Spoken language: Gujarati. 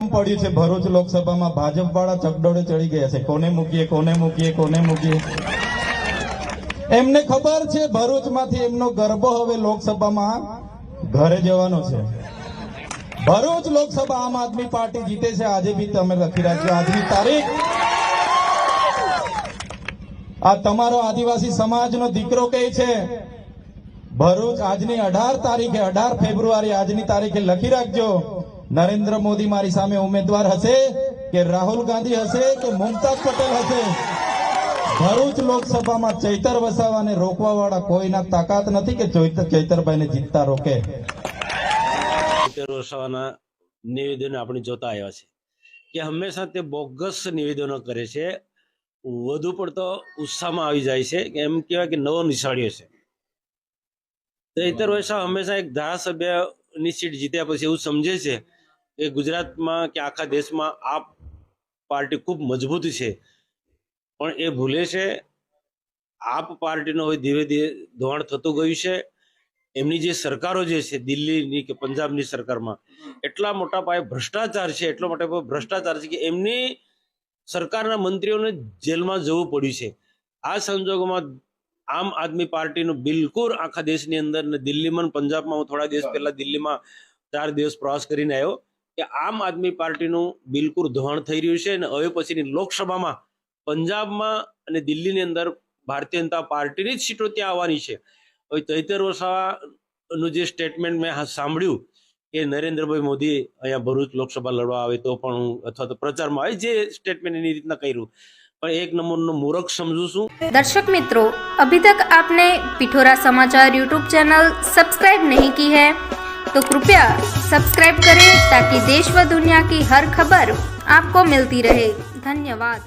પડ્યું છે ભરૂચ લોકસભામાં ભાજપ વાળા ચકડોળે ચડી ગયા છે, કોને મૂકીએ કોને મૂકીએ કોને મૂકીએ। એમને ખબર છે ભરૂચમાંથી એમનો ગરબો હવે લોકસભામાં ઘરે જવાનો છે। ભરૂચ લોકસભા આમ આદમી પાર્ટી જીતે છે। આજે બી તમે લખી રાખજો આજની તારીખ। આ તમારો આદિવાસી સમાજનો દીકરો કહે છે ભરૂચ આજની 18 તારીખે 18 ફેબ્રુઆરી આજની તારીખે લખી રાખજો નરેન્દ્ર મોદી મારી સામે ઉમેદવાર હશે કે રાહુલ ગાંધી હશે કે મુમતાજ પટેલ હશે, ભરૂચ લોકસભામાં ચૈતર વસાવાને રોકવા વાળા કોઈના તાકાત નથી કે ચૈતરભાઈને જીતતા રોકે। ચૈતર વસાવાના નિવેદનો આપણે જોતા આવ્યા છે કે હંમેશા તે બોગસ નિવેદનો કરે છે, વધુ પડતો ઉત્સાહમાં આવી જાય છે કે એમ કહેવાય કે નવો નિશાળ્યો છે। ચૈતર વસાવા હંમેશા એક ધારાસભ્યની સીટ જીત્યા પછી એવું સમજે છે કે ગુજરાતમાં કે આખા દેશમાં આ પાર્ટી ખૂબ મજબૂત છે, પણ એ ભૂલે છે આપ પાર્ટીનો હવે ધીરે ધીરે ધોવાણ થતું ગયું છે। એમની જે સરકારો જે છે દિલ્હીની કે પંજાબની સરકારમાં એટલા મોટા પાયે ભ્રષ્ટાચાર છે, એટલો મોટા પાયે ભ્રષ્ટાચાર છે કે એમની સરકારના મંત્રીઓને જેલમાં જવું પડ્યું છે। આ સંજોગોમાં આમ આદમી પાર્ટીનું બિલકુલ આખા દેશની અંદર ને દિલ્હીમાં પંજાબમાં હું થોડા દિવસ પહેલા દિલ્હીમાં 4 દિવસ પ્રવાસ કરીને આવ્યો કે આમ આદમી પાર્ટીનું બિલકુલ ધોવાણ થઈ રહ્યું છે। અને હવે પછીની લોકસભામાં પંજાબમાં અને દિલ્હીની અંદર ભારતીય જનતા પાર્ટીની જ સીટો ત્યાં આવવાની છે। હવે ચૈતર વસાવાનું જે સ્ટેટમેન્ટ મેં સાંભળ્યું કે નરેન્દ્રભાઈ મોદી અહીંયા ભરૂચ લોકસભા લડવા આવે તો પણ હું અથવા તો પ્રચારમાં આવે, જે સ્ટેટમેન્ટ એની રીતના કર્યું पर एक नंबर मूर्ख समझू छू। दर्शक मित्रों, अभी तक आपने पिठोरा समाचार यूट्यूब चैनल सब्सक्राइब नहीं की है तो कृपया सब्सक्राइब करें ताकि देश व दुनिया की हर खबर आपको मिलती रहे। धन्यवाद।